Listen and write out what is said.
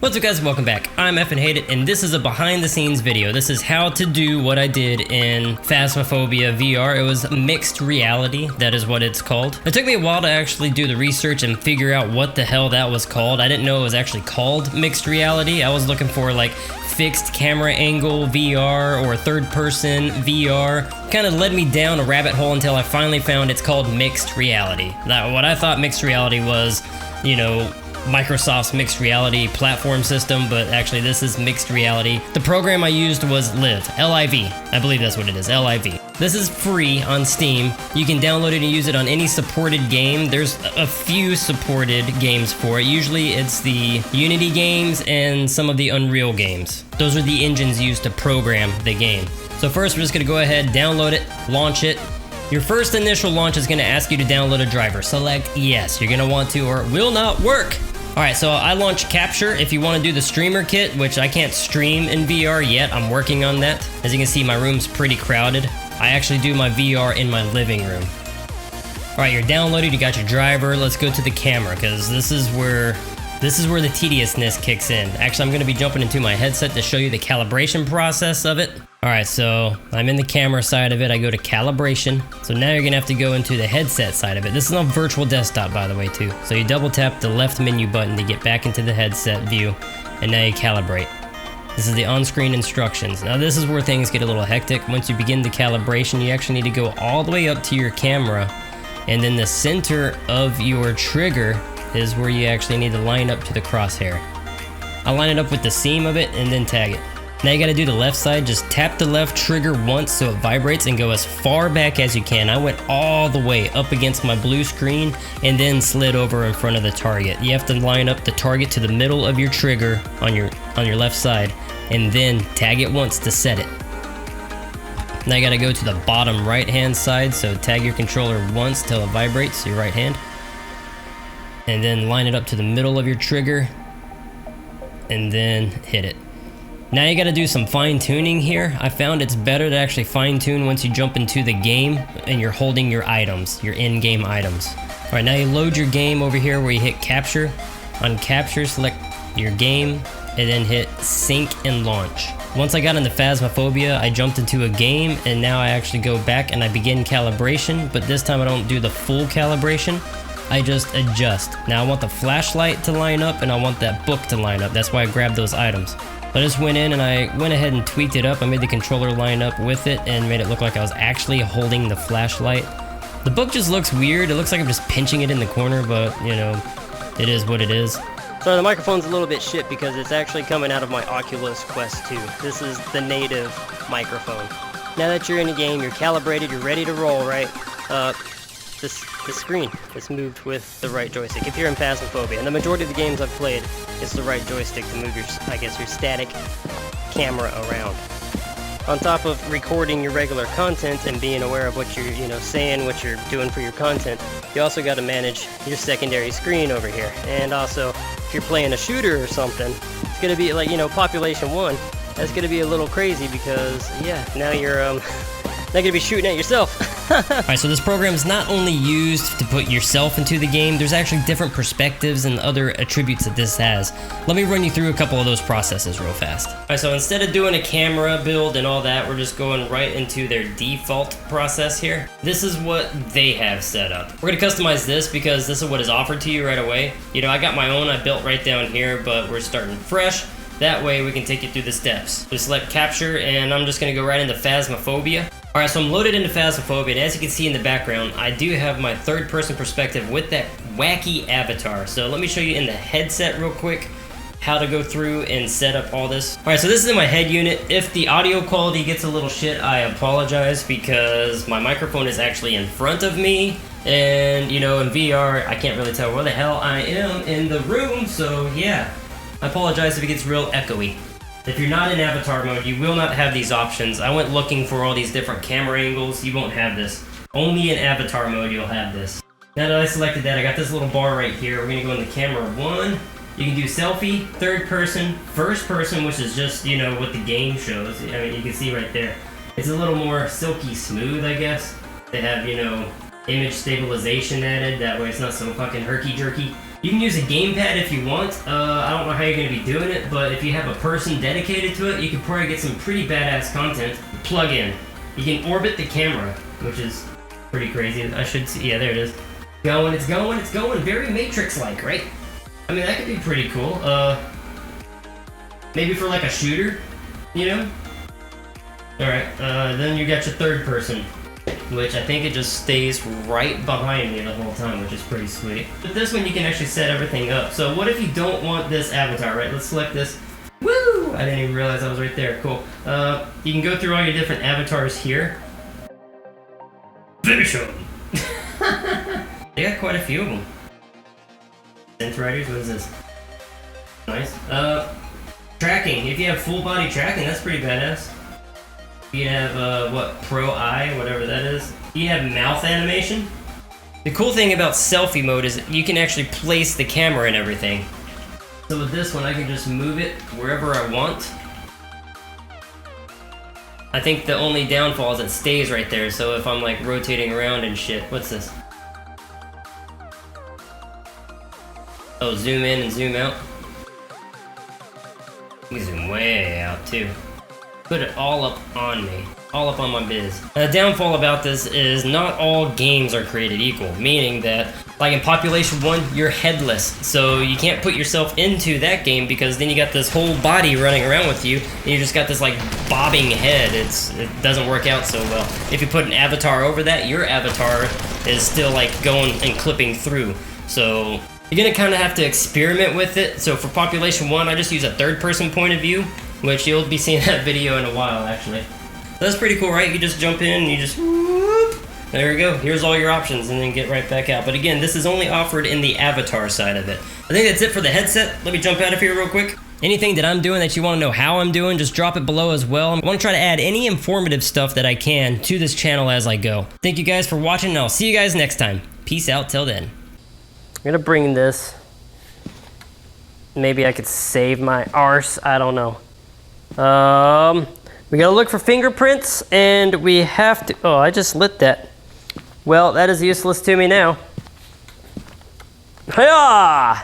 What's up guys, welcome back. I'm F and Hate It, and this is a behind the scenes video. This is how to do what I did in Phasmophobia VR. It was mixed reality, that is what it's called. It took me a while to actually do the research and figure out what the hell that was called. I didn't know it was actually called mixed reality. I was looking for like fixed camera angle VR or third person VR. Kind of led me down a rabbit hole until I finally found it's called mixed reality. Now, what I thought mixed reality was, you know, Microsoft's mixed reality platform system, but actually this is mixed reality. The program I used was LIV, L-I-V. I believe that's what it is, L-I-V. This is free on Steam. You can download it and use it on any supported game. There's a few supported games for it. Usually it's the Unity games and some of the Unreal games. Those are the engines used to program the game. So first we're just gonna go ahead, download it, launch it. Your first initial launch is gonna ask you to download a driver. Select yes, you're gonna want to or it will not work. Alright, so I launched Capture. If you want to do the streamer kit, which I can't stream in VR yet, I'm working on that. As you can see, my room's pretty crowded. I actually do my VR in my living room. Alright, you're downloaded, you got your driver. Let's go to the camera, because this is where the tediousness kicks in. Actually, I'm going to be jumping into my headset to show you the calibration process of it. Alright, so I'm in the camera side of it. I go to calibration. So now you're going to have to go into the headset side of it. This is on virtual desktop, by the way, too. So you double tap the left menu button to get back into the headset view. And now you calibrate. This is the on-screen instructions. Now this is where things get a little hectic. Once you begin the calibration, you actually need to go all the way up to your camera. And then the center of your trigger is where you actually need to line up to the crosshair. I'll line it up with the seam of it and then tag it. Now you gotta do the left side, just tap the left trigger once so it vibrates and go as far back as you can. I went all the way up against my blue screen and then slid over in front of the target. You have to line up the target to the middle of your trigger on your left side and then tag it once to set it. Now you gotta go to the bottom right hand side, so tag your controller once till it vibrates, your right hand. And then line it up to the middle of your trigger and then hit it. Now you gotta do some fine tuning here. I found it's better to actually fine tune once you jump into the game and you're holding your items, your in-game items. All right, now you load your game over here where you hit capture. On capture, select your game and then hit sync and launch. Once I got into Phasmophobia, I jumped into a game and now I actually go back and I begin calibration, but this time I don't do the full calibration. I just adjust. Now I want the flashlight to line up and I want that book to line up. That's why I grabbed those items. I just went in and I went ahead and tweaked it up. I made the controller line up with it and made it look like I was actually holding the flashlight. The book just looks weird. It looks like I'm just pinching it in the corner, but you know, it is what it is. So the microphone's a little bit shit because it's actually coming out of my Oculus Quest 2. This is the native microphone. Now that you're in the game, you're calibrated, you're ready to roll, right? The screen is moved with the right joystick. If you're in Phasmophobia, and the majority of the games I've played, it's the right joystick to move your, I guess, your static camera around. On top of recording your regular content and being aware of what you're, saying, what you're doing for your content, you also got to manage your secondary screen over here. And also, if you're playing a shooter or something, it's gonna be like, population 1. That's gonna be a little crazy because, yeah, now you're not gonna be shooting at yourself. Alright, so this program is not only used to put yourself into the game, there's actually different perspectives and other attributes that this has. Let me run you through a couple of those processes real fast. Alright, so instead of doing a camera build and all that, we're just going right into their default process here. This is what they have set up. We're gonna customize this because this is what is offered to you right away. I got my own I built right down here, but we're starting fresh. That way we can take you through the steps. Just select capture and I'm just gonna go right into Phasmophobia. Alright, so I'm loaded into Phasmophobia, and as you can see in the background, I do have my third-person perspective with that wacky avatar. So let me show you in the headset real quick how to go through and set up all this. Alright, so this is in my head unit. If the audio quality gets a little shit, I apologize because my microphone is actually in front of me. And, in VR, I can't really tell where the hell I am in the room, so yeah. I apologize if it gets real echoey. If you're not in avatar mode, you will not have these options. I went looking for all these different camera angles. You won't have this. Only in avatar mode you'll have this. Now that I selected that, I got this little bar right here. We're gonna go into camera 1. You can do selfie, third person, first person, which is just, what the game shows. I mean, you can see right there. It's a little more silky smooth, I guess. They have, image stabilization added. That way it's not so fucking herky-jerky. You can use a gamepad if you want. I don't know how you're going to be doing it, but if you have a person dedicated to it, you can probably get some pretty badass content. Plug in. You can orbit the camera, which is pretty crazy. I should see. Yeah, there it is. Going, it's going, it's going. Very Matrix-like, right? I mean, that could be pretty cool. Maybe for like a shooter, you know? Alright, then you got your third person, which I think it just stays right behind me the whole time, which is pretty sweet. But this one you can actually set everything up. So what if you don't want this avatar, right? Let's select this. Woo! I didn't even realize I was right there. Cool. You can go through all your different avatars here. Finish them! They got quite a few of them. Synth riders, what is this? Nice. Tracking. If you have full body tracking, that's pretty badass. You have, what, Pro Eye, whatever that is. You have mouth animation. The cool thing about selfie mode is you can actually place the camera and everything. So with this one, I can just move it wherever I want. I think the only downfall is it stays right there, so if I'm like rotating around and shit. What's this? Oh, zoom in and zoom out. You can zoom way out too. Put it all up on me. All up on my biz. The downfall about this is not all games are created equal, meaning that, like in Population 1, you're headless, so you can't put yourself into that game because then you got this whole body running around with you, and you just got this like bobbing head. It doesn't work out so well. If you put an avatar over that, your avatar is still like going and clipping through. So you're gonna kind of have to experiment with it. So for Population 1, I just use a third-person point of view, which you'll be seeing that video in a while, actually. That's pretty cool, right? You just jump in, and you just whoop. There we go. Here's all your options, and then get right back out. But again, this is only offered in the avatar side of it. I think that's it for the headset. Let me jump out of here real quick. Anything that I'm doing that you want to know how I'm doing, just drop it below as well. I want to try to add any informative stuff that I can to this channel as I go. Thank you guys for watching, and I'll see you guys next time. Peace out till then. I'm gonna bring this. Maybe I could save my arse. I don't know. We gotta look for fingerprints, and we have to. Oh, I just lit that. Well, that is useless to me now. Hiya!